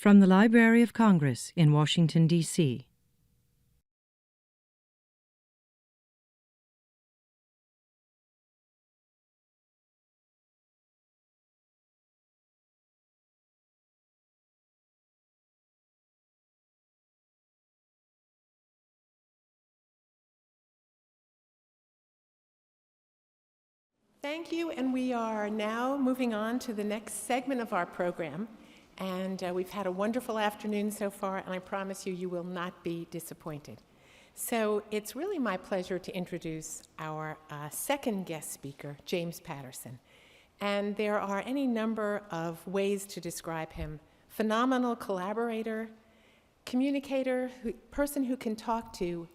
From the Library of Congress in Washington, D.C. Thank you, and we are now moving on to the next segment of our program. And we've had a wonderful afternoon so far, and I promise you, you will not be disappointed. So it's really my pleasure to introduce our second guest speaker, James Patterson. And there are any number of ways to describe him: phenomenal collaborator, communicator, person who can talk to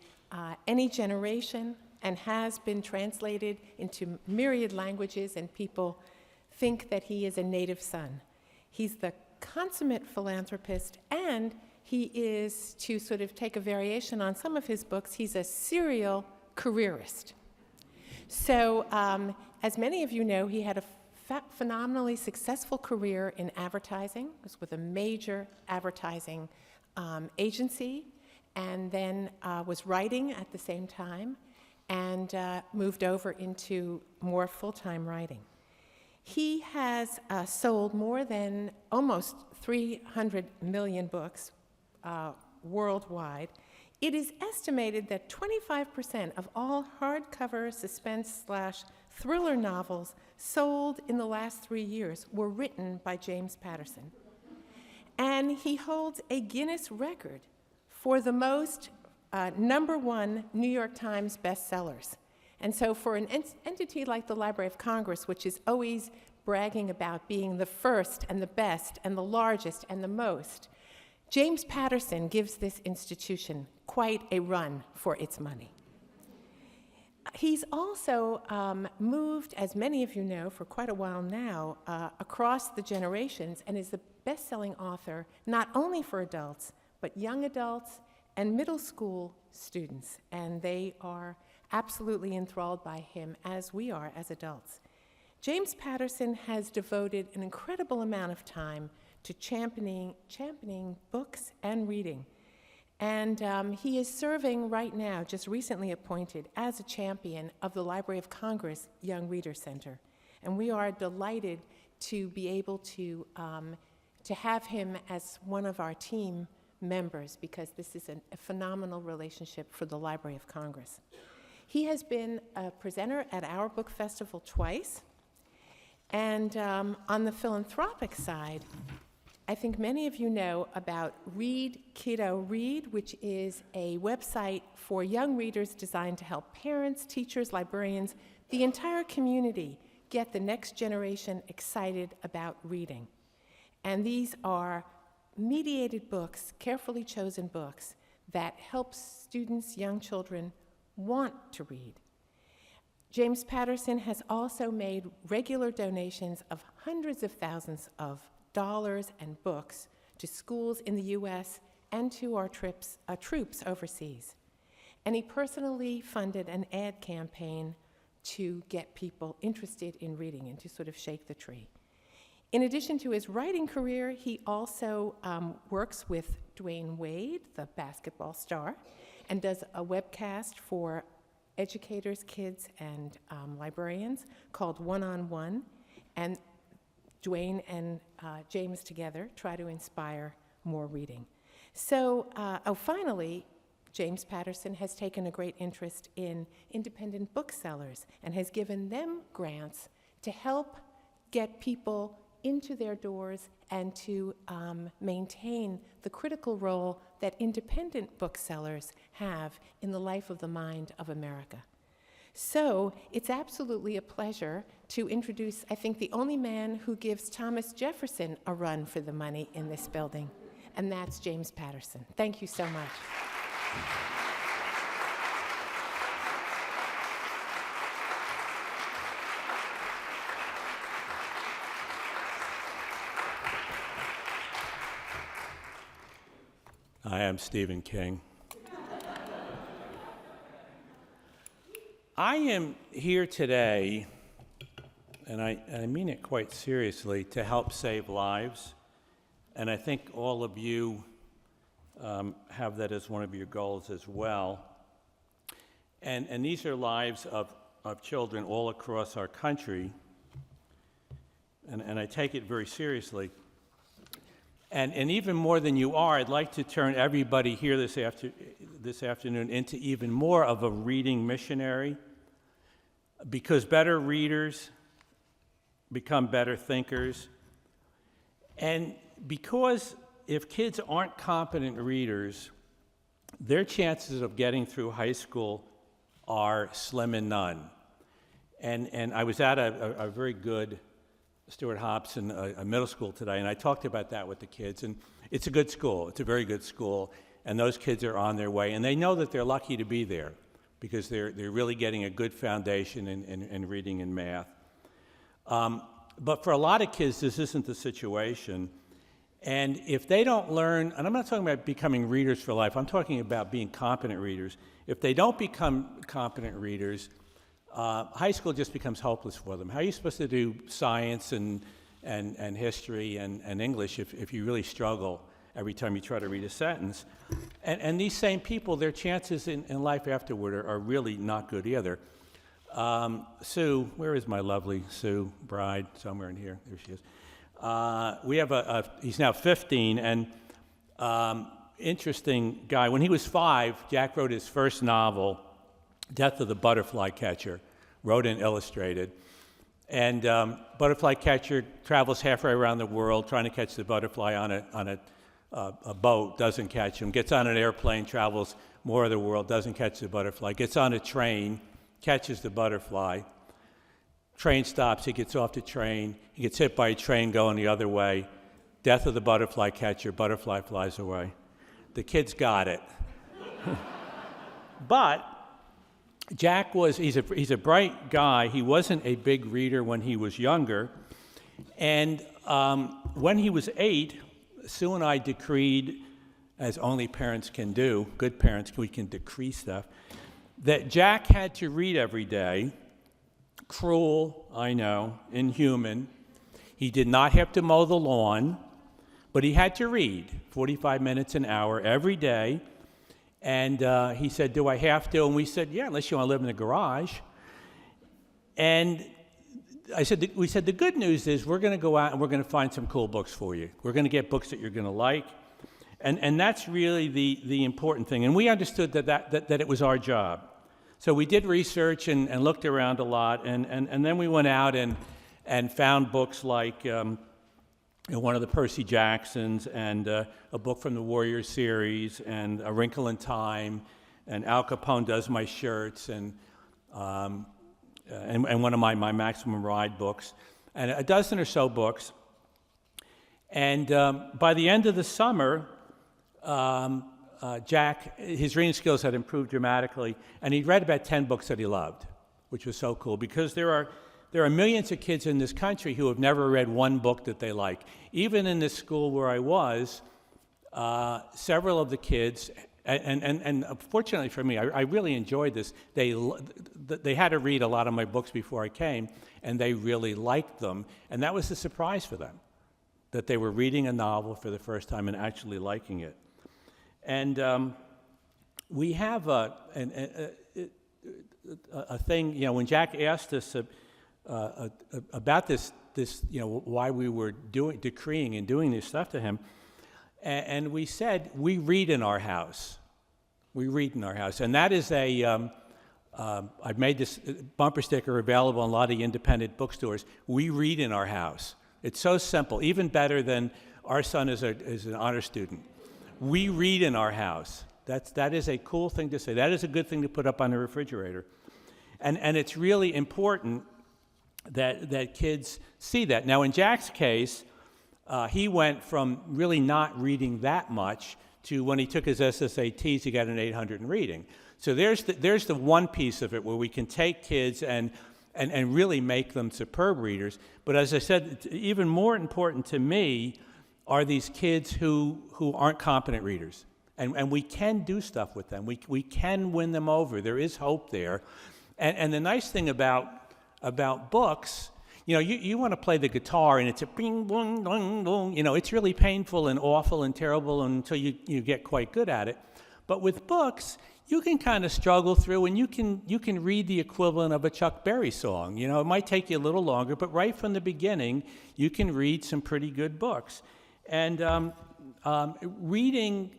any generation, and has been translated into myriad languages, and people think that he is a native son. He's the consummate philanthropist, and he is, to sort of take a variation on some of his books, he's a serial careerist. So, as many of you know, he had a phenomenally successful career in advertising. It was with a major advertising agency, and then was writing at the same time, and moved over into more full-time writing. He has sold more than almost 300 million books worldwide. It is estimated that 25% of all hardcover suspense/thriller novels sold in the last 3 years were written by James Patterson. And he holds a Guinness record for the most #1 New York Times bestsellers. And so for an entity like the Library of Congress, which is always bragging about being the first and the best and the largest and the most, James Patterson gives this institution quite a run for its money. He's also moved, as many of you know, for quite a while now, across the generations, and is the best-selling author not only for adults, but young adults and middle school students, and they are absolutely enthralled by him, as we are as adults. James Patterson has devoted an incredible amount of time to championing books and reading. And he is serving right now, just recently appointed, as a champion of the Library of Congress Young Reader Center. And we are delighted to be able to have him as one of our team members, because this is a phenomenal relationship for the Library of Congress. He has been a presenter at our book festival twice. And on the philanthropic side, I think many of you know about Read Kiddo Read, which is a website for young readers designed to help parents, teachers, librarians, the entire community get the next generation excited about reading. And these are mediated books, carefully chosen books, that help students, young children, want to read. James Patterson has also made regular donations of hundreds of thousands of dollars and books to schools in the U.S. and to our troops overseas. And he personally funded an ad campaign to get people interested in reading and to sort of shake the tree. In addition to his writing career, he also works with Dwayne Wade, the basketball star, and does a webcast for educators, kids, and librarians called One-on-One. And Dwayne and James together try to inspire more reading. So, finally, James Patterson has taken a great interest in independent booksellers and has given them grants to help get people into their doors and to maintain the critical role that independent booksellers have in the life of the mind of America. So it's absolutely a pleasure to introduce, I think, the only man who gives Thomas Jefferson a run for the money in this building, and that's James Patterson. Thank you so much. I am Stephen King. I am here today, and I mean it quite seriously, to help save lives and I think all of you have that as one of your goals as well. And these are lives of children all across our country, and I take it very seriously. And even more than you are, I'd like to turn everybody here this afternoon into even more of a reading missionary, because better readers become better thinkers. And because if kids aren't competent readers, their chances of getting through high school are slim and none. And I was at a very good Stuart Hobson, a middle school today, and I talked about that with the kids, and it's a good school. It's a very good school, and those kids are on their way, and they know that they're lucky to be there because they're really getting a good foundation in reading and math. But for a lot of kids, this isn't the situation, and if they don't learn, and I'm not talking about becoming readers for life, I'm talking about being competent readers. If they don't become competent readers, high school just becomes hopeless for them. How are you supposed to do science and history and English if you really struggle every time you try to read a sentence? And these same people, their chances in life afterward are really not good either. Sue, where is my lovely Sue Bride? Somewhere in here. There she is. We have he's now 15, and interesting guy. When he was 5, Jack wrote his first novel, Death of the Butterfly Catcher, wrote and illustrated. And Butterfly Catcher travels halfway around the world trying to catch the butterfly on a boat, doesn't catch him, gets on an airplane, travels more of the world, doesn't catch the butterfly, gets on a train, catches the butterfly. Train stops, he gets off the train, he gets hit by a train going the other way. Death of the Butterfly Catcher, butterfly flies away. The kids got it. But Jack he's a bright guy. He wasn't a big reader when he was younger. And when he was 8, Sue and I decreed, as only parents can do, good parents, we can decree stuff, that Jack had to read every day. Cruel, I know, inhuman. He did not have to mow the lawn, but he had to read 45 minutes an hour every day. And he said, do I have to? And we said, yeah, unless you want to live in the garage. And we said, the good news is we're going to go out and we're going to find some cool books for you. We're going to get books that you're going to like. And that's really the important thing. And we understood that it was our job. So we did research and looked around a lot. And then we went out and found books like one of the Percy Jacksons, and a book from the Warriors series, and A Wrinkle in Time, and Al Capone Does My Shirts, and one of my Maximum Ride books, and a dozen or so books. And by the end of the summer, Jack, his reading skills had improved dramatically, and he read about 10 books that he loved, which was so cool, because there are millions of kids in this country who have never read one book that they like. Even in this school where I was, several of the kids, and fortunately for me, I really enjoyed this. They had to read a lot of my books before I came, and they really liked them. And that was a surprise for them, that they were reading a novel for the first time and actually liking it. And we have a thing, when Jack asked us about this, why we were decreeing and doing this stuff to him, and we said, we read in our house. We read in our house. And that is I've made this bumper sticker available in a lot of independent bookstores. We read in our house. It's so simple, even better than our son is an honor student. We read in our house. That is a cool thing to say. That is a good thing to put up on the refrigerator. And it's really important that kids see that. Now, in Jack's case, he went from really not reading that much to when he took his SSATs, he got an 800 in reading. So there's the one piece of it where we can take kids and really make them superb readers. But as I said, even more important to me are these kids who aren't competent readers. And we can do stuff with them. We can win them over. There is hope there. And the nice thing about books, You want to play the guitar and it's a bing, boing, boing, boing. It's really painful and awful and terrible until you get quite good at it. But with books, you can kind of struggle through, and you can read the equivalent of a Chuck Berry song. It might take you a little longer, but right from the beginning, you can read some pretty good books. And reading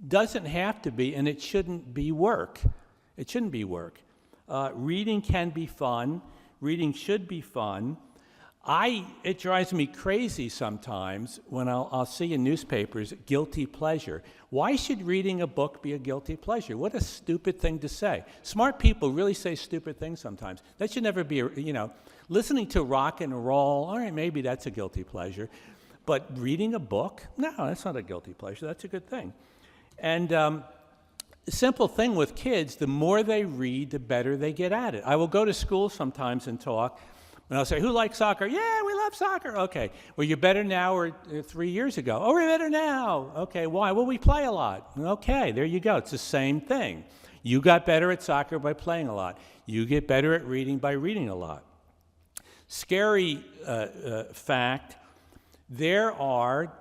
doesn't have to be, and it shouldn't be work. It shouldn't be work. Reading can be fun. Reading should be fun. It drives me crazy sometimes when I'll see in newspapers, guilty pleasure. Why should reading a book be a guilty pleasure? What a stupid thing to say. Smart people really say stupid things sometimes. That should never be, listening to rock and roll, all right, maybe that's a guilty pleasure. But reading a book, no, that's not a guilty pleasure. That's a good thing. And the simple thing with kids, the more they read, the better they get at it. I will go to school sometimes and talk, and I'll say, who likes soccer? Yeah, we love soccer. Okay. Well, you're better now or 3 years ago? Oh, we're better now. Okay, why? Well, we play a lot. Okay, there you go. It's the same thing. You got better at soccer by playing a lot. You get better at reading by reading a lot. Scary fact, there are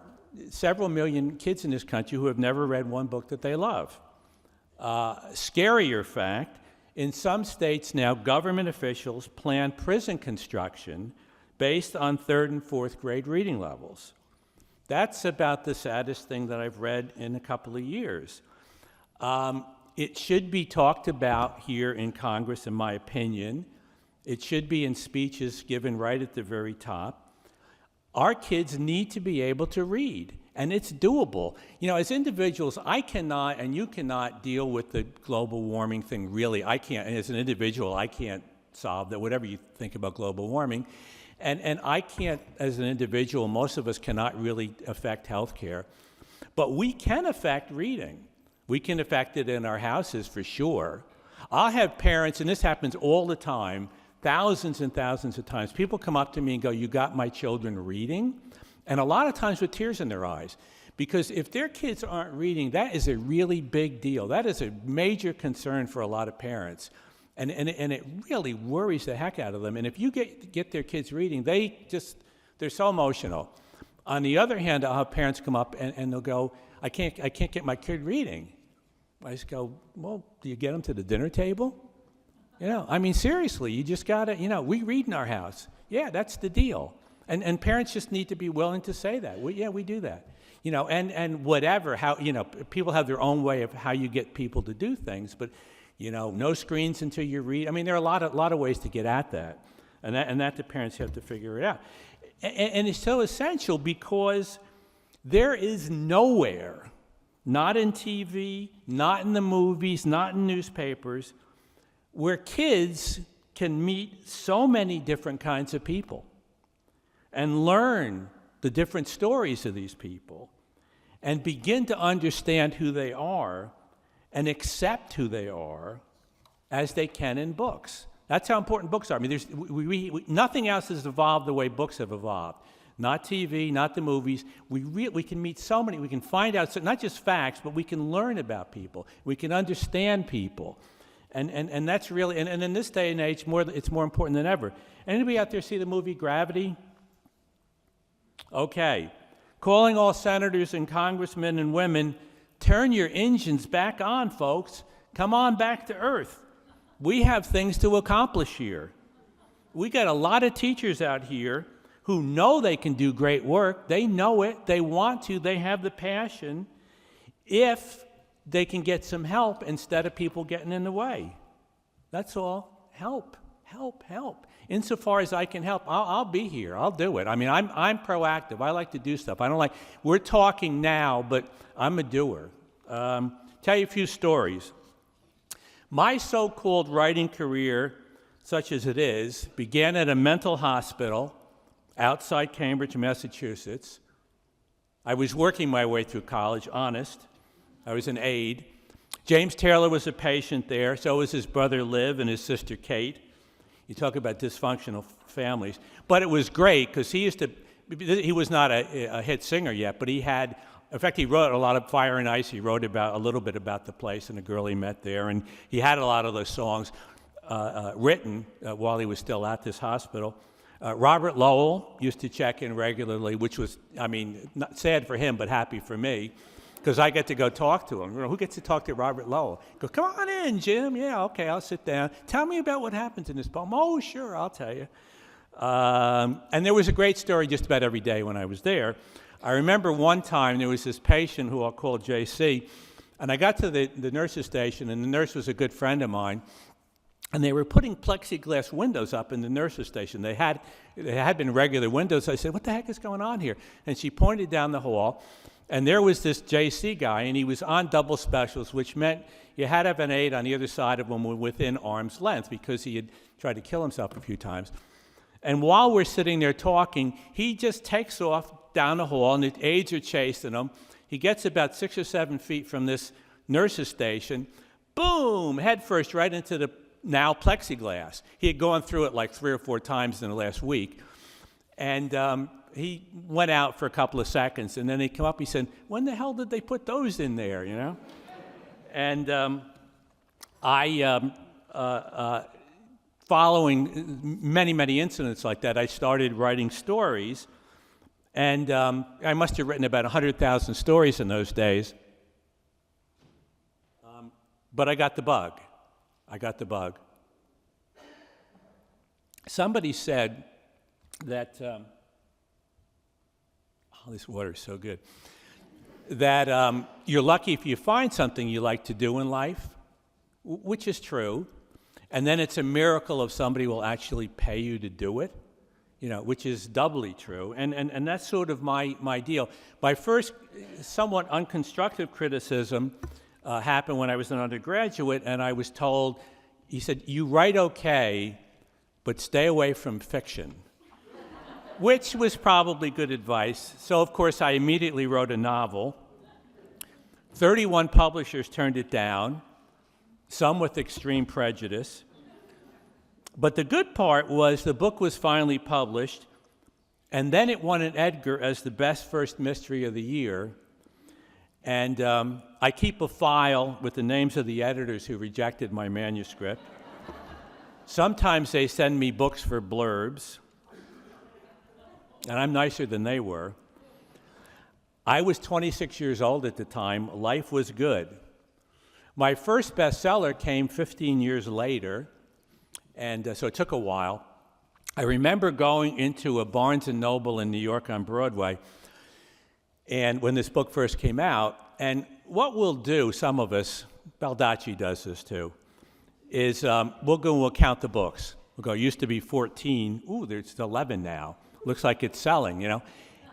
several million kids in this country who have never read one book that they love. Scarier fact, in some states now, government officials plan prison construction based on 3rd and 4th grade reading levels. That's about the saddest thing that I've read in a couple of years. It should be talked about here in Congress, in my opinion. It should be in speeches given right at the very top. Our kids need to be able to read. And it's doable. As individuals, I cannot and you cannot deal with the global warming thing, really. I can't, and as an individual, I can't solve that, whatever you think about global warming. And I can't, as an individual, most of us cannot really affect healthcare. But we can affect reading. We can affect it in our houses for sure. I'll have parents, and this happens all the time, thousands and thousands of times. People come up to me and go, you got my children reading? And a lot of times with tears in their eyes. Because if their kids aren't reading, that is a really big deal. That is a major concern for a lot of parents. And it really worries the heck out of them. And if you get their kids reading, they're so emotional. On the other hand, I'll have parents come up and they'll go, I can't get my kid reading. I just go, well, do you get them to the dinner table? Seriously, you just got to, we read in our house. Yeah, that's the deal. And parents just need to be willing to say that. We do that. And whatever, people have their own way of how you get people to do things, but, no screens until you read. There are a lot of ways to get at that. And that the parents have to figure it out. And it's so essential because there is nowhere, not in TV, not in the movies, not in newspapers, where kids can meet so many different kinds of people and learn the different stories of these people and begin to understand who they are and accept who they are as they can in books. That's how important books are. Nothing else has evolved the way books have evolved. Not TV, not the movies. We can meet so many, we can find out, not just facts, but we can learn about people. We can understand people. And that's really, and in this day and age, it's more important than ever. Anybody out there see the movie Gravity? Okay, calling all senators and congressmen and women, turn your engines back on, folks. Come on back to earth. We have things to accomplish here. We got a lot of teachers out here who know they can do great work. They know it. They want to. They have the passion. If they can get some help instead of people getting in the way. That's all. Help, help, help. Insofar as I can help, I'll be here. I'll do it. I'm proactive. I like to do stuff. We're talking now, but I'm a doer. Tell you a few stories. My so-called writing career, such as it is, began at a mental hospital outside Cambridge, Massachusetts. I was working my way through college, honest. I was an aide. James Taylor was a patient there. So was his brother Liv and his sister Kate. You talk about dysfunctional families. But it was great because he was not a hit singer yet, but he wrote a lot of Fire and Ice. He wrote a little bit about the place and the girl he met there. And he had a lot of those songs written while he was still at this hospital. Robert Lowell used to check in regularly, which was, not sad for him, but happy for me, because I get to go talk to him. Who gets to talk to Robert Lowell? Go, come on in, Jim. Yeah, okay, I'll sit down. Tell me about what happens in this poem. Oh, sure, I'll tell you. And there was a great story just about every day when I was there. I remember one time there was this patient who I'll call JC, and I got to the nurse's station, and the nurse was a good friend of mine, and they were putting plexiglass windows up in the nurse's station. They had been regular windows. I said, what the heck is going on here? And she pointed down the hall, and there was this JC guy, and he was on double specials, which meant you had to have an aide on the other side of him within arm's length, because he had tried to kill himself a few times. And while we're sitting there talking, he just takes off down the hall, and the aides are chasing him. He gets about 6 or 7 feet from this nurse's station, boom, head first right into the now plexiglass. He had gone through it like 3 or 4 times in the last week. And he went out for a couple of seconds, and then he came up, he said, when the hell did they put those in there, you know? And following many, many incidents like that, I started writing stories. And I must have written about 100,000 stories in those days. But I got the bug. Somebody said that, this water is so good, that you're lucky if you find something you like to do in life, which is true. And then it's a miracle if somebody will actually pay you to do it, which is doubly true. And that's sort of my deal. My first somewhat unconstructive criticism happened when I was an undergraduate, and I was told, he said, you write okay, but stay away from fiction, which was probably good advice. So, of course, I immediately wrote a novel. 31 publishers turned it down, some with extreme prejudice. But the good part was the book was finally published, and then it won an Edgar as the best first mystery of the year. And I keep a file with the names of the editors who rejected my manuscript. Sometimes they send me books for blurbs, and I'm nicer than they were. I was 26 years old at the time. Life was good. My first bestseller came 15 years later, and so it took a while. I remember going into a Barnes & Noble in New York on Broadway, and when this book first came out, and what we'll do, some of us, Baldacci does this too, is we'll count the books. We'll go, used to be 14, ooh, there's 11 now. Looks like it's selling,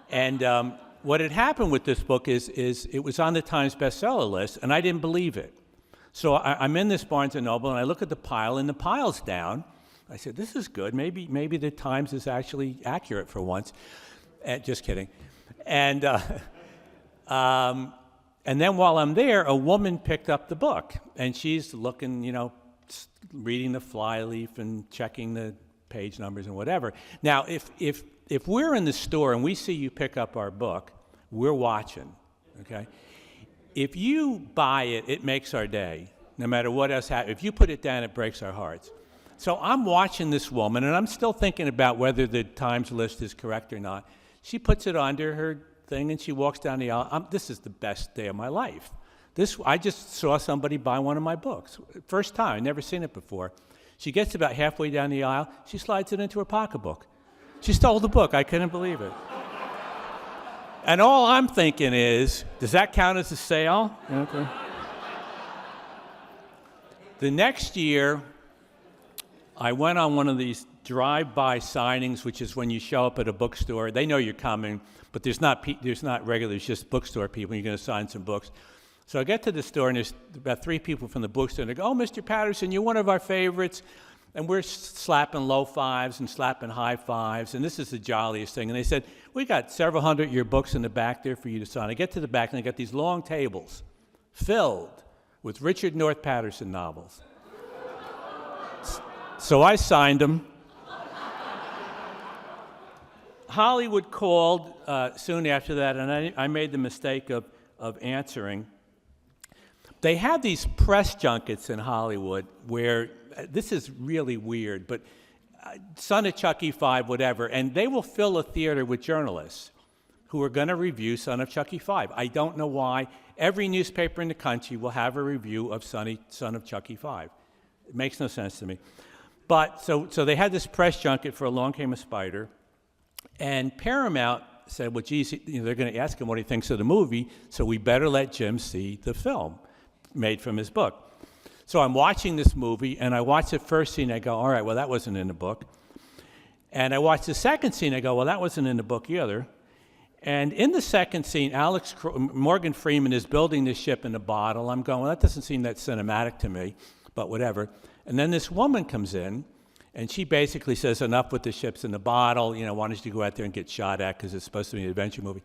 And what had happened with this book is it was on the Times bestseller list, and I didn't believe it. So I'm in this Barnes & Noble, and I look at the pile, and the pile's down. I said, this is good. Maybe the Times is actually accurate for once. Just kidding. And then while I'm there, a woman picked up the book, and she's looking, reading the flyleaf and checking the page numbers and whatever. Now, if we're in the store and we see you pick up our book, we're watching, okay? If you buy it, it makes our day, no matter what else happens. If you put it down, it breaks our hearts. So I'm watching this woman, and I'm still thinking about whether the Times list is correct or not. She puts it under her thing, and she walks down the aisle. This is the best day of my life. I just saw somebody buy one of my books. First time, never seen it before. She gets about halfway down the aisle. She slides it into her pocketbook. She stole the book. I couldn't believe it. And all I'm thinking is, does that count as a sale? Okay. The next year, I went on one of these drive-by signings, which is when you show up at a bookstore. They know you're coming, but there's not regular, it's just bookstore people. You're going to sign some books. So I get to the store, and there's about 3 people from the bookstore, and they go, oh, Mr. Patterson, you're one of our favorites. And we're slapping low fives and slapping high fives, and this is the jolliest thing. And they said, we got several hundred of your books in the back there for you to sign. I get to the back, and they got these long tables filled with Richard North Patterson novels. So I signed them. Hollywood called soon after that, and I made the mistake of answering. They have these press junkets in Hollywood where, this is really weird, but Son of Chucky 5, whatever, and they will fill a theater with journalists who are going to review Son of Chucky 5. I don't know why. Every newspaper in the country will have a review of Son of Chucky 5. It makes no sense to me. But so they had this press junket for Along Came a Spider, and Paramount said, well, geez, they're going to ask him what he thinks of the movie, so we better let Jim see the film made from his book. So I'm watching this movie, and I watch the first scene, I go, all right, well, that wasn't in the book. And I watch the second scene, I go, well, that wasn't in the book either. And in the second scene, Morgan Freeman is building this ship in a bottle. I'm going, well, that doesn't seem that cinematic to me, but whatever. And then this woman comes in, and she basically says, enough with the ships in the bottle, why don't you go out there and get shot at because it's supposed to be an adventure movie.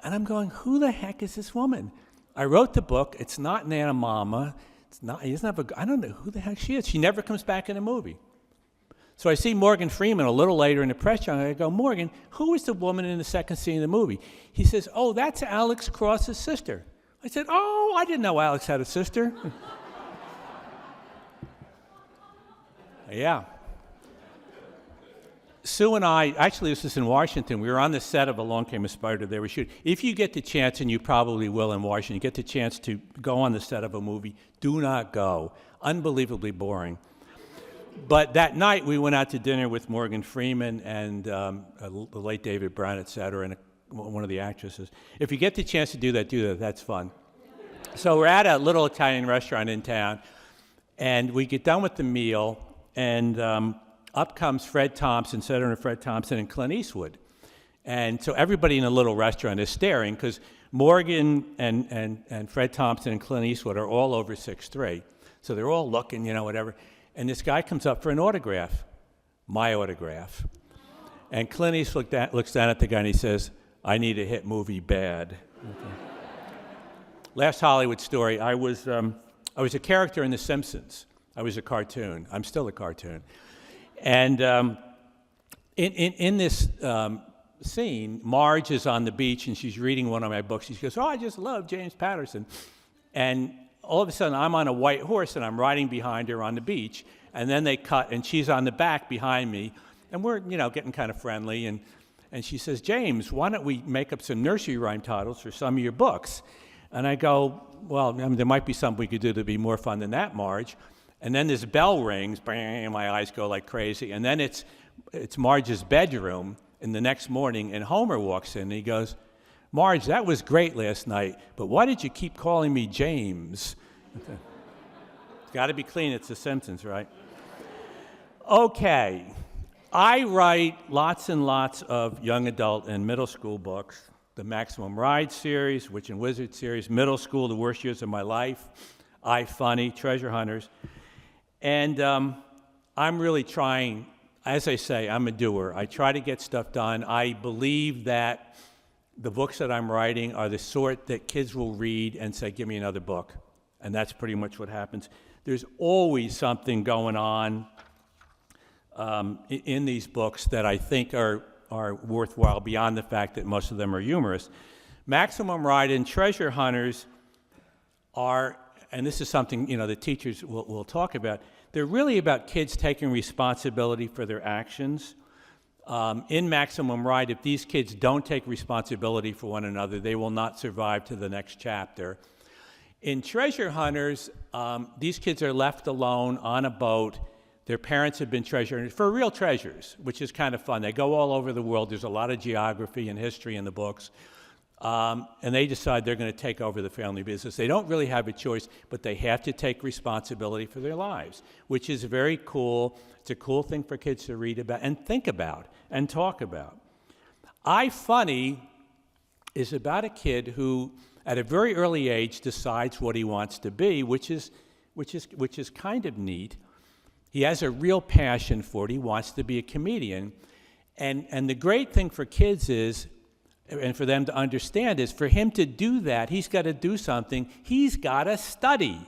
And I'm going, who the heck is this woman? I wrote the book. It's not Nana Mama. He doesn't have I don't know who the heck she is. She never comes back in a movie. So I see Morgan Freeman a little later in the press junket. I go, Morgan, who is the woman in the second scene of the movie? He says, oh, that's Alex Cross's sister. I said, oh, I didn't know Alex had a sister. Yeah. Sue and I, actually this is in Washington, we were on the set of Along Came a Spider. They were shooting. If you get the chance, and you probably will in Washington, you get the chance to go on the set of a movie, do not go. Unbelievably boring. But that night we went out to dinner with Morgan Freeman and the late David Brown, et cetera, and one of the actresses. If you get the chance to do that, that's fun. So we're at a little Italian restaurant in town, and we get done with the meal, and up comes Fred Thompson, Senator Fred Thompson, and Clint Eastwood. And so everybody in the little restaurant is staring because Morgan and Fred Thompson and Clint Eastwood are all over 6'3". So they're all looking, whatever. And this guy comes up for an autograph, my autograph. And Clint Eastwood looks down at the guy and he says, I need a hit movie bad. Okay. Last Hollywood story, I was a character in The Simpsons. I was a cartoon. I'm still a cartoon. And in this scene, Marge is on the beach and she's reading one of my books. She goes, oh, I just love James Patterson. And all of a sudden, I'm on a white horse and I'm riding behind her on the beach. And then they cut and she's on the back behind me. And we're, getting kind of friendly. And she says, James, why don't we make up some nursery rhyme titles for some of your books? And I go, well, there might be something we could do to be more fun than that, Marge. And then this bell rings, bang, my eyes go like crazy. And then it's Marge's bedroom. And the next morning, and Homer walks in, and he goes, Marge, that was great last night, but why did you keep calling me James? It's got to be clean. It's The Simpsons, right? Okay. I write lots and lots of young adult and middle school books. The Maximum Ride series, Witch and Wizard series, middle school, The Worst Years of My Life, iFunny, Treasure Hunters. And I'm really trying, as I say, I'm a doer. I try to get stuff done. I believe that the books that I'm writing are the sort that kids will read and say, give me another book. And that's pretty much what happens. There's always something going on in these books that I think are worthwhile beyond the fact that most of them are humorous. Maximum Ride and Treasure Hunters are, and this is something the teachers will talk about, they're really about kids taking responsibility for their actions. In Maximum Ride, if these kids don't take responsibility for one another, they will not survive to the next chapter. In Treasure Hunters, these kids are left alone on a boat. Their parents have been treasure hunters for real treasures, which is kind of fun. They go all over the world. There's a lot of geography and history in the books. And they decide they're going to take over the family business. They don't really have a choice, but they have to take responsibility for their lives, which is very cool. It's a cool thing for kids to read about and think about and talk about. iFunny is about a kid who, at a very early age, decides what he wants to be, which is kind of neat. He has a real passion for it. He wants to be a comedian. And the great thing for kids is, and for them to understand, is for him to do that, he's got to do something. He's got to study.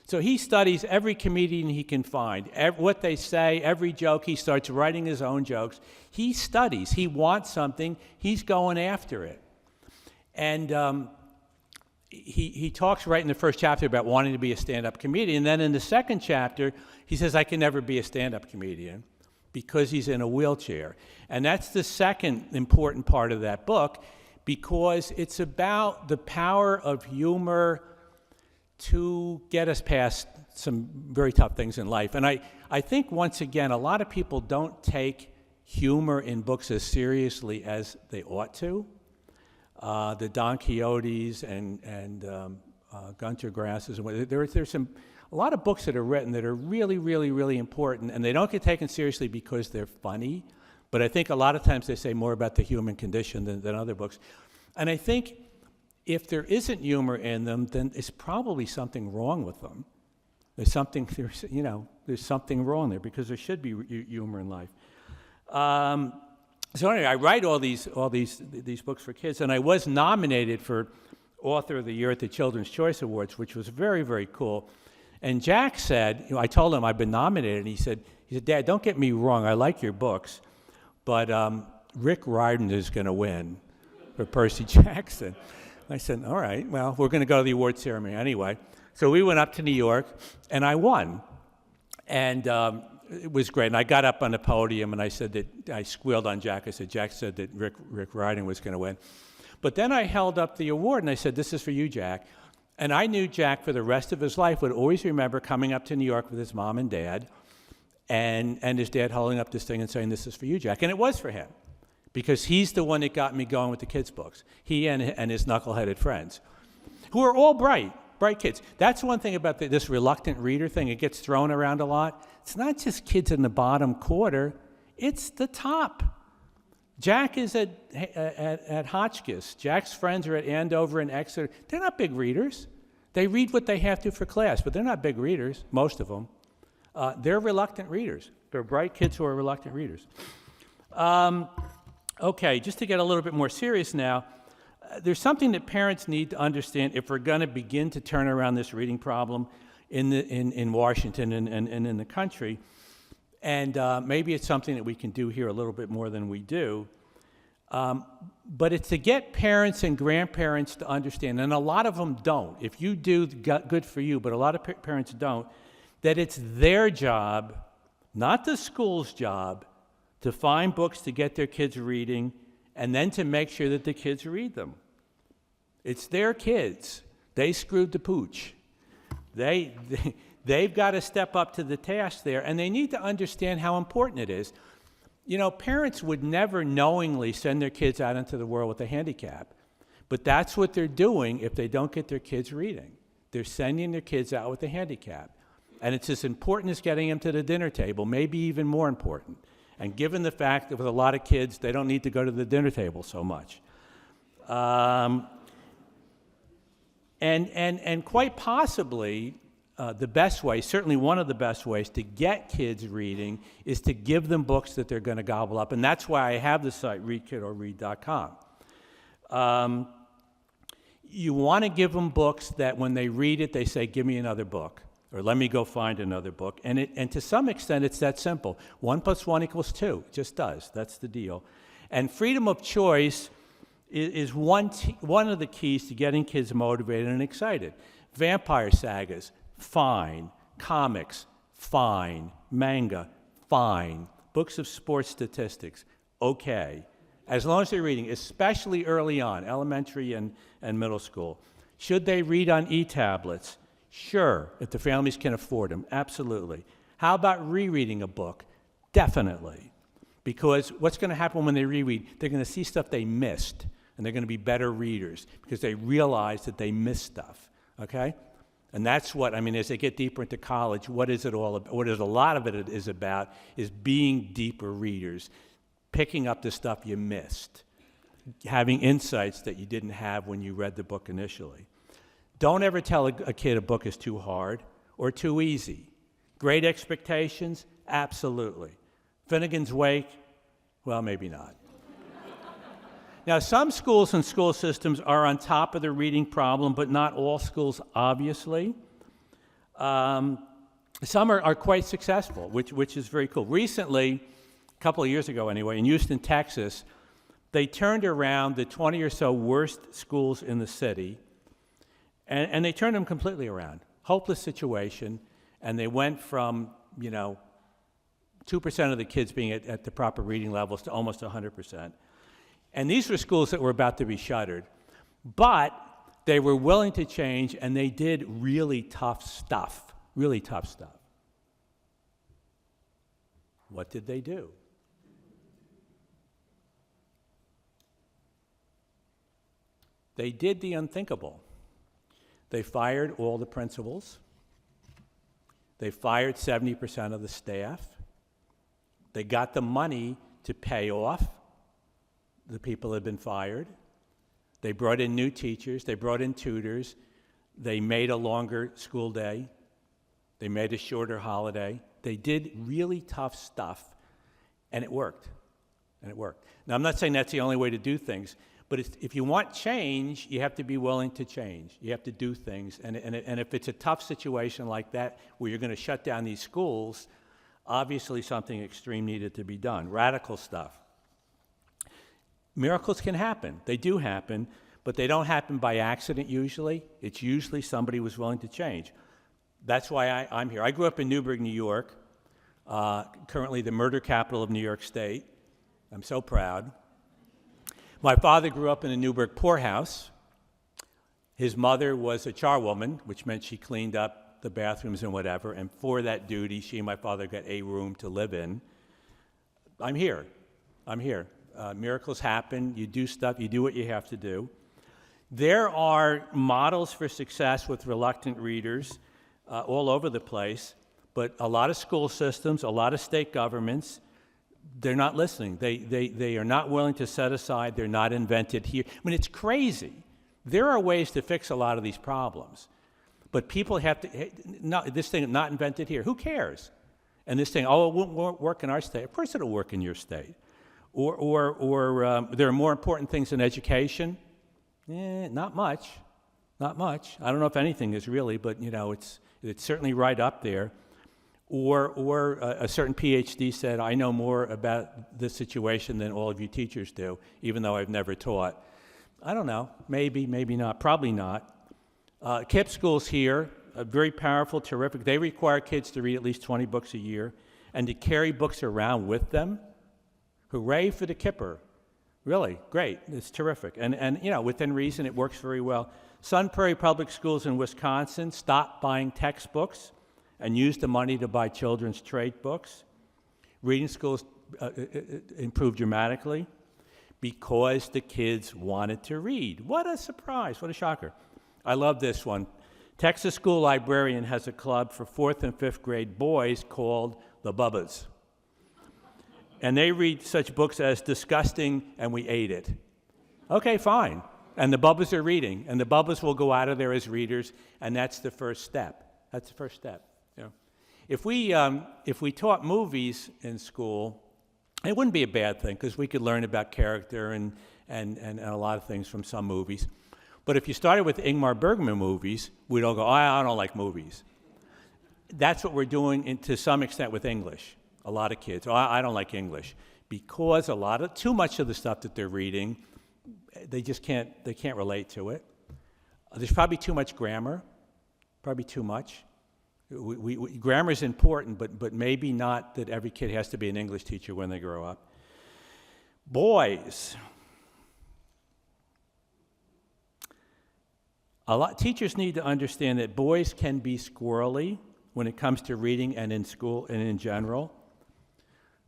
So he studies every comedian he can find, what they say, every joke. He starts writing his own jokes. He studies. He wants something. He's going after it. And he talks right in the first chapter about wanting to be a stand-up comedian. And then in the second chapter, he says, I can never be a stand-up comedian. because he's in a wheelchair. And that's the second important part of that book, because it's about the power of humor to get us past some very tough things in life. And I think, once again, a lot of people don't take humor in books as seriously as they ought to. The Don Quixotes and Gunter Grasses, there's a lot of books that are written that are really, really, really important, and they don't get taken seriously because they're funny, but I think a lot of times they say more about the human condition than other books. And I think if there isn't humor in them, then it's probably something wrong with them. There's something wrong there, because there should be humor in life. So anyway, I write all these books for kids, and I was nominated for Author of the Year at the Children's Choice Awards, which was very, very cool. And Jack said, I told him I've been nominated, and he said, Dad, don't get me wrong, I like your books, but Rick Riordan is going to win for Percy Jackson. I said, all right, well, we're going to go to the award ceremony anyway. So we went up to New York, and I won. And it was great. And I got up on the podium, and I said that, I squealed on Jack. I said, Jack said that Rick Riordan was going to win. But then I held up the award, and I said, this is for you, Jack. And I knew Jack, for the rest of his life, would always remember coming up to New York with his mom and dad, and his dad holding up this thing and saying, this is for you, Jack. And it was for him, because he's the one that got me going with the kids' books. He and his knuckleheaded friends, who are all bright kids. That's one thing about this reluctant reader thing. It gets thrown around a lot. It's not just kids in the bottom quarter. It's the top. Jack is at Hotchkiss. Jack's friends are at Andover and Exeter. They're not big readers. They read what they have to for class, but they're not big readers, most of them. They're reluctant readers. They're bright kids who are reluctant readers. Okay, just to get a little bit more serious now, there's something that parents need to understand if we're going to begin to turn around this reading problem in Washington and in the country. And maybe it's something that we can do here a little bit more than we do. But it's to get parents and grandparents to understand, and a lot of them don't. If you do, good for you, but a lot of parents don't, that it's their job, not the school's job, to find books to get their kids reading and then to make sure that the kids read them. It's their kids. They screwed the pooch. They've got to step up to the task there, and they need to understand how important it is. Parents would never knowingly send their kids out into the world with a handicap, but that's what they're doing if they don't get their kids reading. They're sending their kids out with a handicap, and it's as important as getting them to the dinner table, maybe even more important. And given the fact that with a lot of kids, they don't need to go to the dinner table so much. And quite possibly, the best way, certainly one of the best ways to get kids reading is to give them books that they're going to gobble up. And that's why I have the site readkidorread.com. You want to give them books that when they read it, they say, give me another book, or let me go find another book. And to some extent, it's that simple. 1 + 1 = 2. It just does. That's the deal. And freedom of choice is one of the keys to getting kids motivated and excited. Vampire sagas, fine. Comics, fine. Manga, fine. Books of sports statistics, okay. As long as they're reading, especially early on, elementary and middle school. Should they read on e-tablets? Sure, if the families can afford them, absolutely. How about rereading a book? Definitely. Because what's going to happen when they reread? They're going to see stuff they missed, and they're going to be better readers because they realize that they missed stuff, okay? And that's what, as they get deeper into college, what is it all about? What is a lot of it is about is being deeper readers, picking up the stuff you missed, having insights that you didn't have when you read the book initially. Don't ever tell a kid a book is too hard or too easy. Great Expectations? Absolutely. Finnegan's Wake? Well, maybe not. Now, some schools and school systems are on top of the reading problem, but not all schools, obviously. Some are quite successful, which is very cool. Recently, a couple of years ago anyway, in Houston, Texas, they turned around the 20 or so worst schools in the city, and they turned them completely around. Hopeless situation, and they went from, 2% of the kids being at the proper reading levels to almost 100%. And these were schools that were about to be shuttered. But they were willing to change, and they did really tough stuff, really tough stuff. What did they do? They did the unthinkable. They fired all the principals. They fired 70% of the staff. They got the money to pay off the people who had been fired. They brought in new teachers. They brought in tutors. They made a longer school day. They made a shorter holiday. They did really tough stuff, and it worked. And it worked. Now, I'm not saying that's the only way to do things, but if you want change, you have to be willing to change. You have to do things. And if it's a tough situation like that, where you're going to shut down these schools, obviously something extreme needed to be done, radical stuff. Miracles can happen. They do happen, but they don't happen by accident usually. It's usually somebody was willing to change. That's why I'm here. I grew up in Newburgh, New York, currently the murder capital of New York State. I'm so proud. My father grew up in a Newburgh poorhouse. His mother was a charwoman, which meant she cleaned up the bathrooms and whatever, and for that duty, she and my father got a room to live in. I'm here. Miracles happen. You do stuff. You do what you have to do. There are models for success with reluctant readers all over the place, but a lot of school systems, a lot of state governments, they're not listening. They are not willing to set aside. They're not invented here. I mean, it's crazy. There are ways to fix a lot of these problems, but people have to, this thing not invented here. Who cares? And this thing, oh, it won't work in our state. Of course it'll work in your state. Or there are more important things in education. Not much. Not much. I don't know if anything is really, but it's certainly right up there. Or a certain PhD said, I know more about this situation than all of you teachers do, even though I've never taught. I don't know. Maybe, maybe not. Probably not. KIPP schools here, very powerful, terrific. They require kids to read at least 20 books a year and to carry books around with them. Hooray for the Kipper. Really, great. It's terrific. And within reason, it works very well. Sun Prairie Public Schools in Wisconsin stopped buying textbooks and used the money to buy children's trade books. Reading schools improved dramatically because the kids wanted to read. What a surprise. What a shocker. I love this one. Texas School Librarian has a club for 4th and 5th grade boys called the Bubbas. And they read such books as Disgusting and We Ate It. Okay, fine. And the Bubbas are reading. And the Bubbas will go out of there as readers, and that's the first step. That's the first step. If we taught movies in school, it wouldn't be a bad thing because we could learn about character and a lot of things from some movies. But if you started with Ingmar Bergman movies, we'd all go, I don't like movies. That's what we're doing to some extent with English. A lot of kids, I don't like English because too much of the stuff that they're reading, they can't relate to it. There's probably too much grammar, probably too much. Grammar is important, but maybe not that every kid has to be an English teacher when they grow up. Boys. Teachers need to understand that boys can be squirrely when it comes to reading and in school and in general.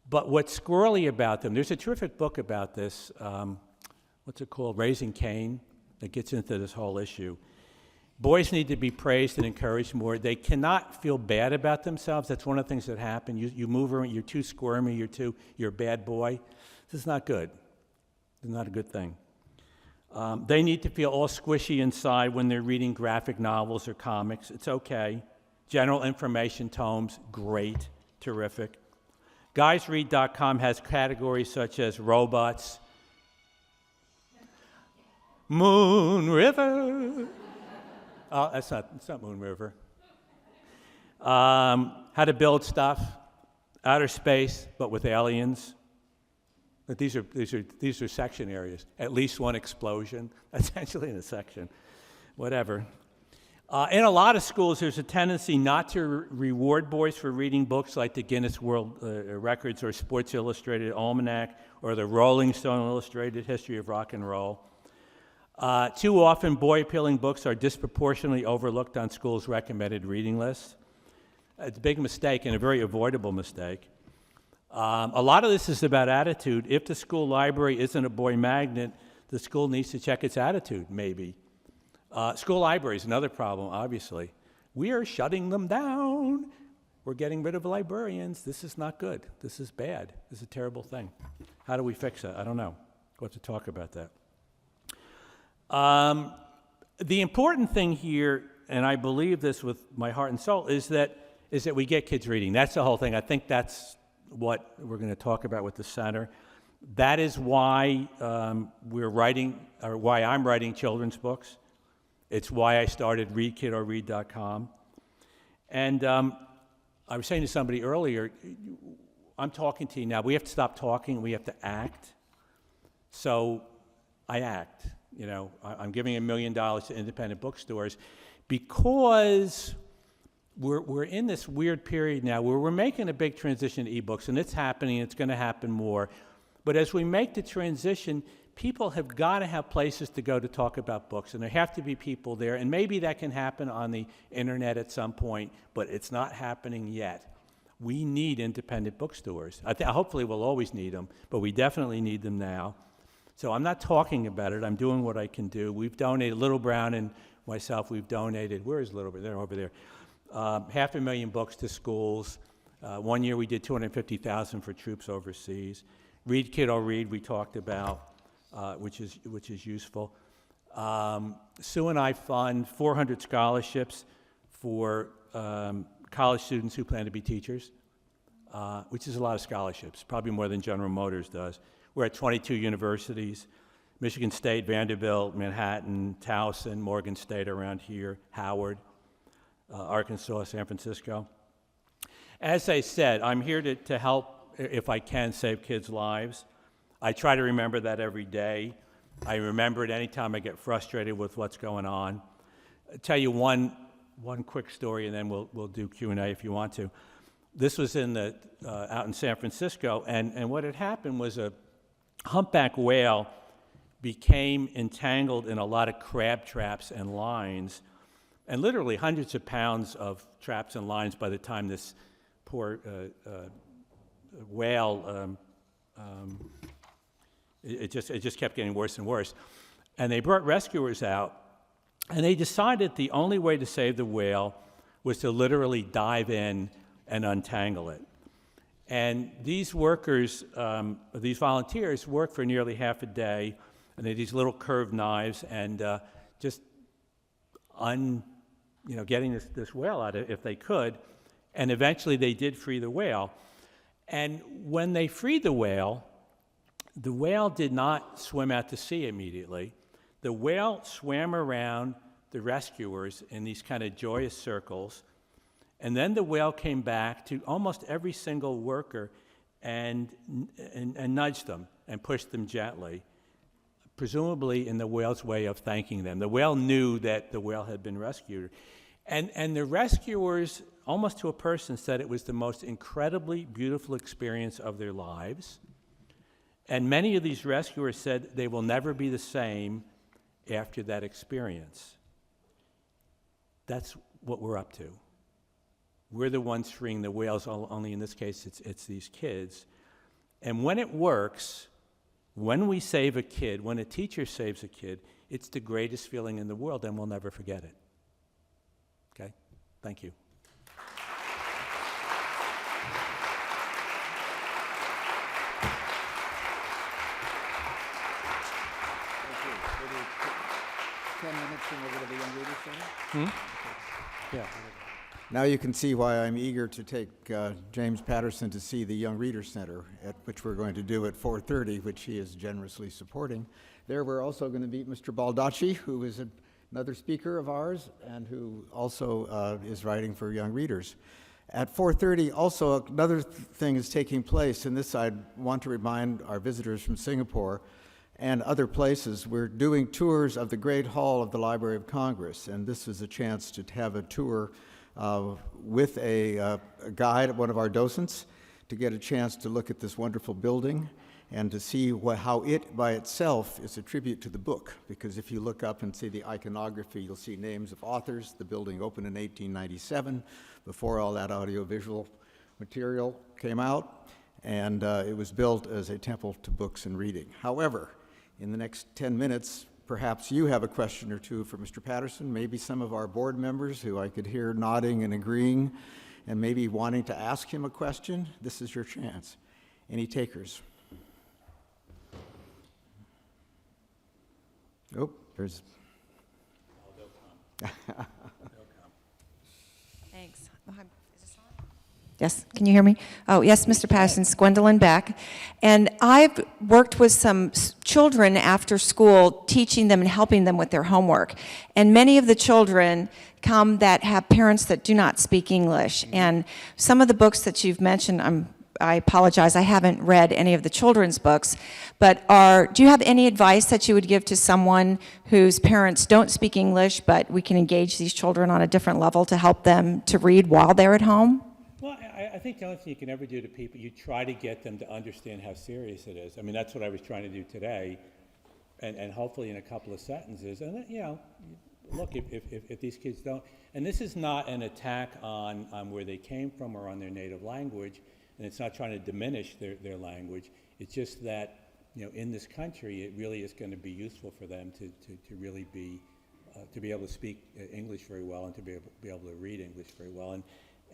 But what's squirrely about them, there's a terrific book about this, what's it called, Raising Cain, that gets into this whole issue. Boys need to be praised and encouraged more. They cannot feel bad about themselves. That's one of the things that happen. You move around, you're too squirmy, you're a bad boy. This is not good. It's not a good thing. They need to feel all squishy inside when they're reading graphic novels or comics. It's okay. General information tomes, great, terrific. GuysRead.com has categories such as robots, Moon River. Oh, it's not Moon River. How to build stuff, outer space, but with aliens. But these are section areas. At least one explosion, essentially in a section. Whatever. In a lot of schools, there's a tendency not to reward boys for reading books like the Guinness World Records or Sports Illustrated Almanac or the Rolling Stone Illustrated History of Rock and Roll. Too often, boy-appealing books are disproportionately overlooked on schools' recommended reading lists. It's a big mistake and a very avoidable mistake. A lot of this is about attitude. If the school library isn't a boy magnet, the school needs to check its attitude, maybe. School library is another problem, obviously. We are shutting them down. We're getting rid of librarians. This is not good. This is bad. This is a terrible thing. How do we fix that? I don't know. We'll have to talk about that. The important thing here, and I believe this with my heart and soul, is that we get kids reading. That's the whole thing. I think that's what we're going to talk about with the center. That is why we're writing, or why I'm writing children's books. It's why I started readkidorread.com. And I was saying to somebody earlier, I'm talking to you now. We have to stop talking. We have to act. So I act. You know, I'm giving $1 million to independent bookstores because we're in this weird period now where we're making a big transition to ebooks, and it's happening. It's going to happen more. But as we make the transition, people have got to have places to go to talk about books, and there have to be people there. And maybe that can happen on the internet at some point, but it's not happening yet. We need independent bookstores. Hopefully we'll always need them, but we definitely need them now. So I'm not talking about it. I'm doing what I can do. We've donated, Little Brown and myself, we've donated, where is Little Brown? They're over there. 500,000 books to schools. One year we did 250,000 for troops overseas. Read Kid or Read we talked about, which is useful. Sue and I fund 400 scholarships for college students who plan to be teachers, which is a lot of scholarships, probably more than General Motors does. We're at 22 universities: Michigan State, Vanderbilt, Manhattan, Towson, Morgan State around here, Howard, Arkansas, San Francisco. As I said, I'm here to help, if I can, save kids' lives. I try to remember that every day. I remember it anytime I get frustrated with what's going on. I'll tell you one quick story, and then we'll do Q&A if you want to. This was out in San Francisco, and what had happened was a humpback whale became entangled in a lot of crab traps and lines, and literally hundreds of pounds of traps and lines by the time this poor whale, it just kept getting worse and worse. And they brought rescuers out, and they decided the only way to save the whale was to literally dive in and untangle it. And these workers, these volunteers, worked for nearly half a day, and they had these little curved knives, and just getting this whale out if they could. And eventually they did free the whale. And when they freed the whale did not swim out to sea immediately. The whale swam around the rescuers in these kind of joyous circles. And then the whale came back to almost every single worker and nudged them and pushed them gently, presumably in the whale's way of thanking them. The whale knew that the whale had been rescued. And the rescuers, almost to a person, said it was the most incredibly beautiful experience of their lives. And many of these rescuers said they will never be the same after that experience. That's what we're up to. We're the ones freeing the whales, only in this case it's these kids. And when it works, when we save a kid, when a teacher saves a kid, it's the greatest feeling in the world, and we'll never forget it. Okay? Thank you. Thank you. Maybe 10 minutes and over to the Young Readers Center? Yeah. Now you can see why I'm eager to take James Patterson to see the Young Readers Center, at which we're going to do at 4:30, which he is generously supporting. There we're also going to meet Mr. Baldacci, who is another speaker of ours and who also is writing for Young Readers. At 4:30, also another thing is taking place, and this I'd want to remind our visitors from Singapore and other places. We're doing tours of the Great Hall of the Library of Congress, and this is a chance to have a tour with a guide, one of our docents, to get a chance to look at this wonderful building and to see how it by itself is a tribute to the book. Because if you look up and see the iconography, you'll see names of authors. The building opened in 1897, before all that audiovisual material came out, and it was built as a temple to books and reading. However, in the next 10 minutes, perhaps you have a question or two for Mr. Patterson, maybe some of our board members who I could hear nodding and agreeing and maybe wanting to ask him a question. This is your chance. Any takers? Oh, there's... Thanks. Is this on? Yes, can you hear me? Oh, yes, Mr. Patterson, it's Gwendolyn Beck. And I've worked with some children after school, teaching them and helping them with their homework. And many of the children come that have parents that do not speak English. And some of the books that you've mentioned, I apologize, I haven't read any of the children's books, but do you have any advice that you would give to someone whose parents don't speak English, but we can engage these children on a different level to help them to read while they're at home? Well, I think the only thing you can ever do to people, you try to get them to understand how serious it is. I mean, that's what I was trying to do today, and hopefully in a couple of sentences. And, you know, look, if these kids don't, and this is not an attack on where they came from or on their native language, and it's not trying to diminish their language. It's just that, you know, in this country, it really is going to be useful for them to really be, to be able to speak English very well and to be able to read English very well.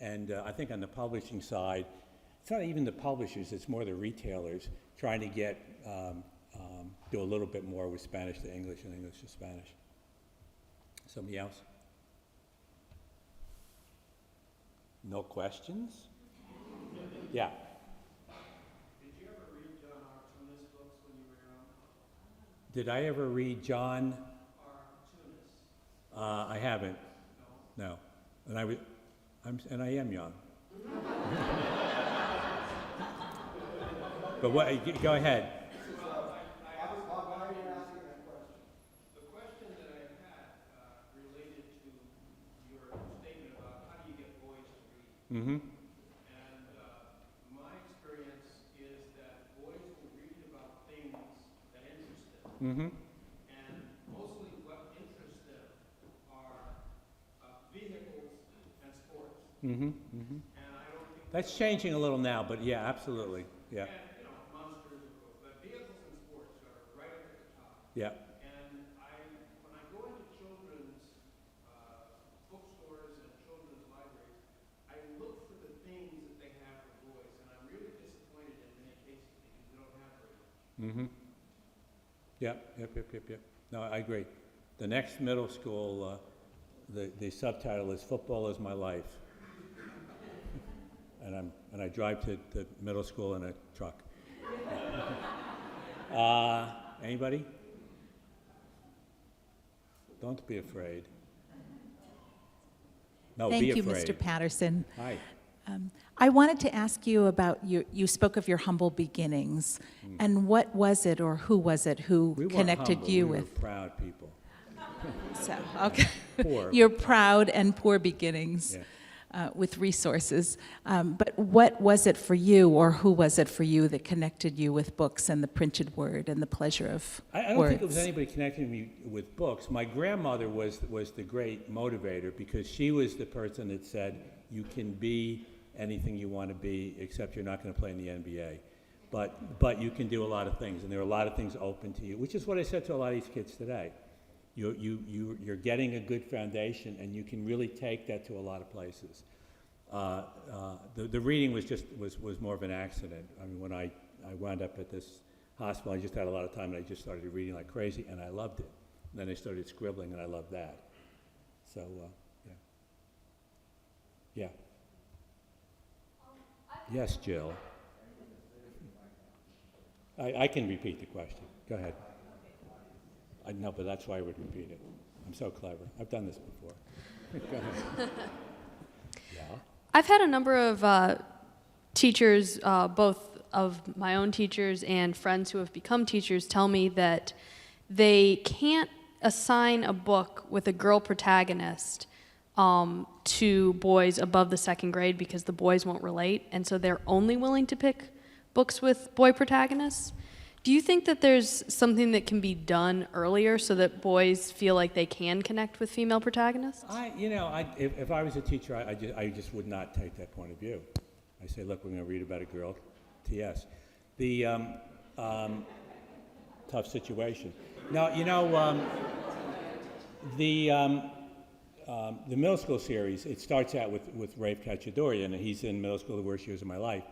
And I think on the publishing side, it's not even the publishers, it's more the retailers trying to get, do a little bit more with Spanish to English and English to Spanish. Somebody else? No questions? Yeah. Did you ever read John Artunis books when you were young? Did I ever read John? Artunis. I haven't. No. And I am young. But what? Go ahead. Why are you asking that question? The question that I had related to your statement about how do you get boys to read. Mm-hmm. And my experience is that boys will read about things that interest them. Mm-hmm. And mostly what interests them are vehicles and sports. Mm-hmm. Mm-hmm. And I don't think That's changing a little now, but yeah, absolutely. Yeah. and, you know, monsters of course, but vehicles and sports are right up at the top. Yeah. And when I go into children's bookstores and children's libraries, I look for the things that they have for boys, and I'm really disappointed in many cases because they don't have very much. Mm-hmm. Yep. No, I agree. The next middle school, the subtitle is "Football is My Life," and I drive to the middle school in a truck. Anybody? Don't be afraid. No, Thank be you, afraid. Mr. Patterson. Hi. I wanted to ask you about you spoke of your humble beginnings, and what was it or who was it who We weren't connected humble, you we with? were proud people. So, okay. Poor. Your proud and poor beginnings Yeah. with resources. But what was it for you, or who was it for you that connected you with books and the printed word and the pleasure of I don't words? think it was anybody connecting me with books. My grandmother was the great motivator because she was the person that said, you can be anything you want to be, except you're not going to play in the NBA. But you can do a lot of things, and there are a lot of things open to you, which is what I said to a lot of these kids today. You're getting a good foundation, and you can really take that to a lot of places. The reading was more of an accident. I mean, when I wound up at this hospital, I just had a lot of time, and I just started reading like crazy, and I loved it. And then I started scribbling, and I loved that. So, yeah. Yes, Jill. I can repeat the question. Go ahead. I know, but that's why I would repeat it. I'm so clever. I've done this before. Go ahead. Yeah. I've had a number of teachers, both of my own teachers and friends who have become teachers tell me that they can't assign a book with a girl protagonist to boys above the second grade because the boys won't relate, and so they're only willing to pick books with boy protagonists. Do you think that there's something that can be done earlier so that boys feel like they can connect with female protagonists? If I was a teacher, I just would not take that point of view. I say, look, we're going to read about a girl, TS. The tough situation. Now, the middle school series, it starts out with Rafe Cacciadorian, and he's in middle school the worst years of my life.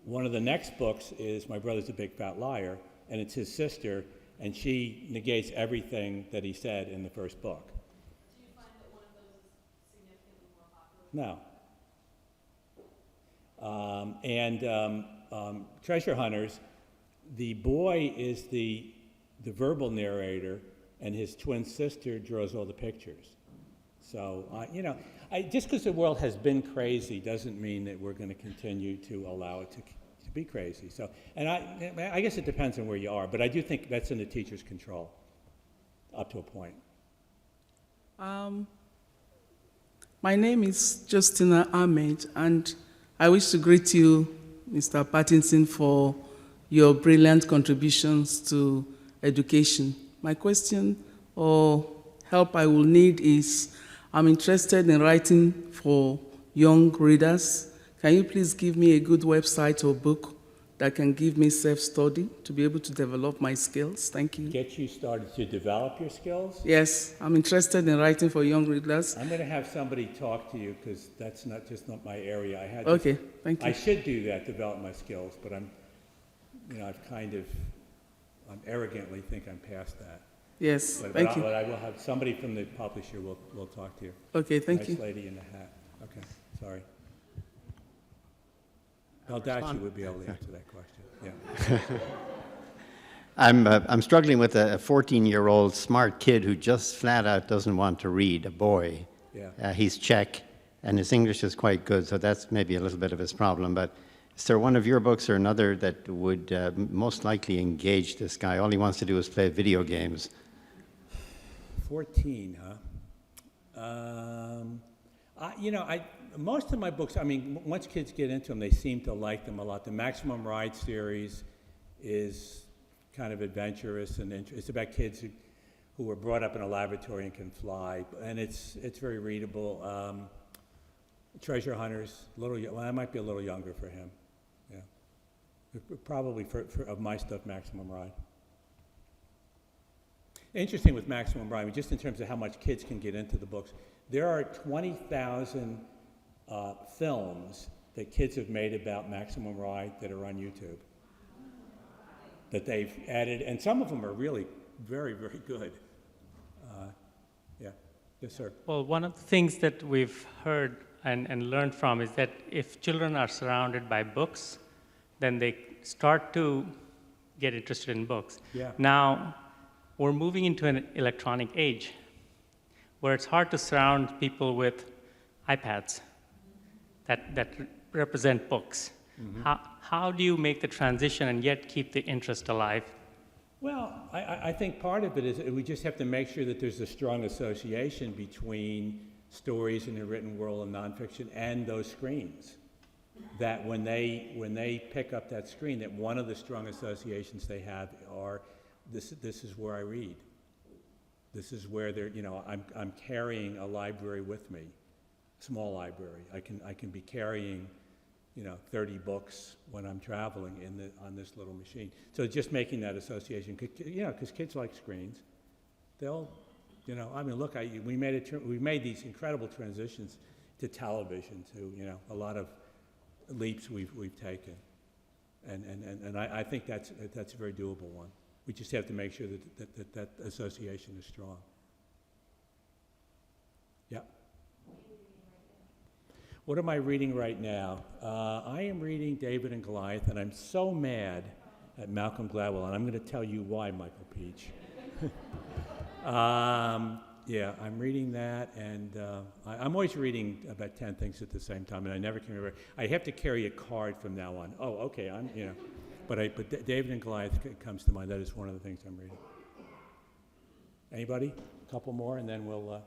One of the next books is My Brother's a Big Fat Liar, and it's his sister, and she negates everything that he said in the first book. Do you find that one of those is significantly more popular? No. Treasure Hunters, the boy is the verbal narrator, and his twin sister draws all the pictures. So, just because the world has been crazy doesn't mean that we're going to continue to allow it to be crazy. So, and I guess it depends on where you are, but I do think that's in the teacher's control, up to a point. My name is Justina Ahmed, and I wish to greet you, Mr. Patterson, for your brilliant contributions to education. My question or help I will need is, I'm interested in writing for young readers. Can you please give me a good website or book that can give me self-study to be able to develop my skills? Thank you. Get you started to develop your skills? Yes, I'm interested in writing for young readers. I'm going to have somebody talk to you because that's not my area. Okay, thank you. I should do that, develop my skills, but I arrogantly think I'm past that. Yes, But thank you. I will have somebody from the publisher will talk to you. Okay, thank you. Nice lady in the hat. Okay, sorry. Baldacci would be able to answer that question. Yeah. I'm struggling with a 14-year-old smart kid who just flat out doesn't want to read, a boy. Yeah. He's Czech, and his English is quite good, so that's maybe a little bit of his problem. But is there one of your books or another that would most likely engage this guy? All he wants to do is play video games. 14, huh? Most of my books, once kids get into them, they seem to like them a lot. The Maximum Ride series is kind of adventurous, and it's about kids who were brought up in a laboratory and can fly, and it's very readable. Treasure Hunters, I might be a little younger for him. Yeah, probably for of my stuff, Maximum Ride. Interesting with Maximum Ride, just in terms of how much kids can get into the books, there are 20,000 films that kids have made about Maximum Ride that are on YouTube that they've added, and some of them are really very, very good. Yeah. Yes, sir. Well, one of the things that we've heard and learned from is that if children are surrounded by books, then they start to get interested in books. Yeah. Now, we're moving into an electronic age where it's hard to surround people with iPads that represent books. Mm-hmm. How do you make the transition and yet keep the interest alive? Well, I think part of it is we just have to make sure that there's a strong association between stories in the written world and nonfiction and those screens. That when they pick up that screen, that one of the strong associations they have are, this is where I read. This is where I'm carrying a library with me, small library. I can be carrying 30 books when I'm traveling on this little machine. So just making that association, because kids like screens. They'll, look, we made these incredible transitions to television, to a lot of leaps we've taken, and I think that's a very doable one. We just have to make sure that association is strong. Yeah. What am I reading right now? I am reading David and Goliath, and I'm so mad at Malcolm Gladwell, and I'm going to tell you why, Michael Peach. Yeah, I'm reading that, and I'm always reading about 10 things at the same time, and I never can remember. I have to carry a card from now on. Oh, okay, but David and Goliath comes to mind. That is one of the things I'm reading. Anybody? A couple more, and then we'll...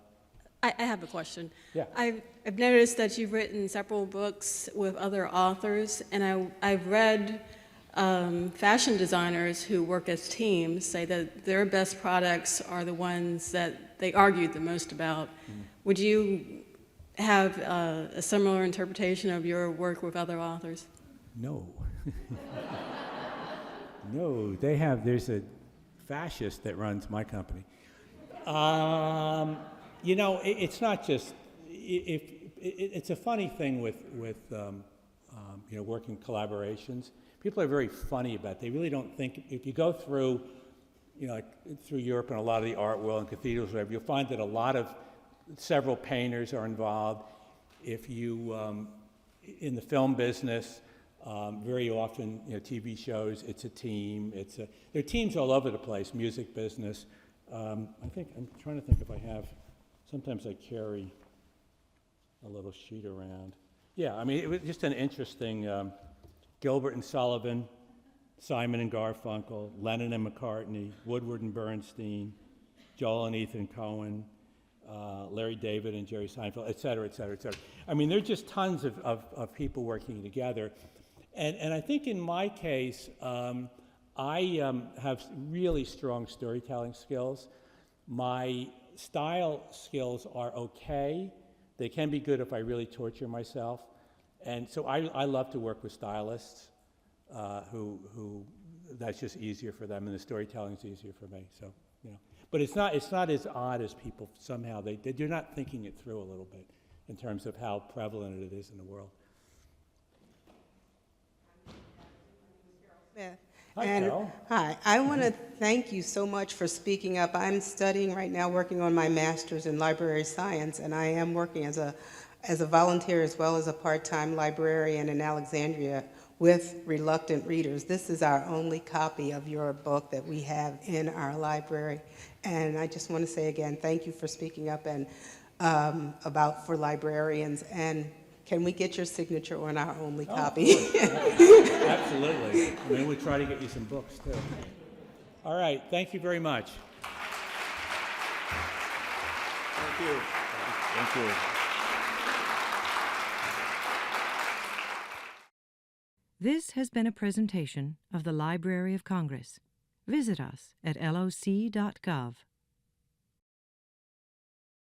I have a question. Yeah. I've noticed that you've written several books with other authors, and I've read fashion designers who work as teams say that their best products are the ones that they argued the most about. Would you have a similar interpretation of your work with other authors? No. No, there's a fascist that runs my company. It's not just, it's a funny thing with working collaborations. People are very funny about it. They really don't think, if you go through, through Europe and a lot of the art world and cathedrals, whatever, you'll find that several painters are involved. If you, in the film business, very often, TV shows, it's a team. There are teams all over the place, music business. I'm trying to think if I have, sometimes I carry a little sheet around. Yeah, I mean, it was just an interesting, Gilbert and Sullivan, Simon and Garfunkel, Lennon and McCartney, Woodward and Bernstein, Joel and Ethan Cohen, Larry David and Jerry Seinfeld, et cetera, et cetera, et cetera. I mean, there are just tons of people working together. And I think in my case, I have really strong storytelling skills. My style skills are okay. They can be good if I really torture myself. And so I love to work with stylists who that's just easier for them, and the storytelling is easier for me. So, but it's not as odd as people somehow, they're not thinking it through a little bit in terms of how prevalent it is in the world. Hi, Carol. Hi, I want to thank you so much for speaking up. I'm studying right now, working on my master's in library science, and I am working as a volunteer as well as a part-time librarian in Alexandria with reluctant readers. This is our only copy of your book that we have in our library. And I just want to say again, thank you for speaking up and for librarians. And can we get your signature on our only copy? Absolutely. I mean, we'll try to get you some books, too. All right. Thank you very much. Thank you. Thank you. This has been a presentation of the Library of Congress. Visit us at loc.gov.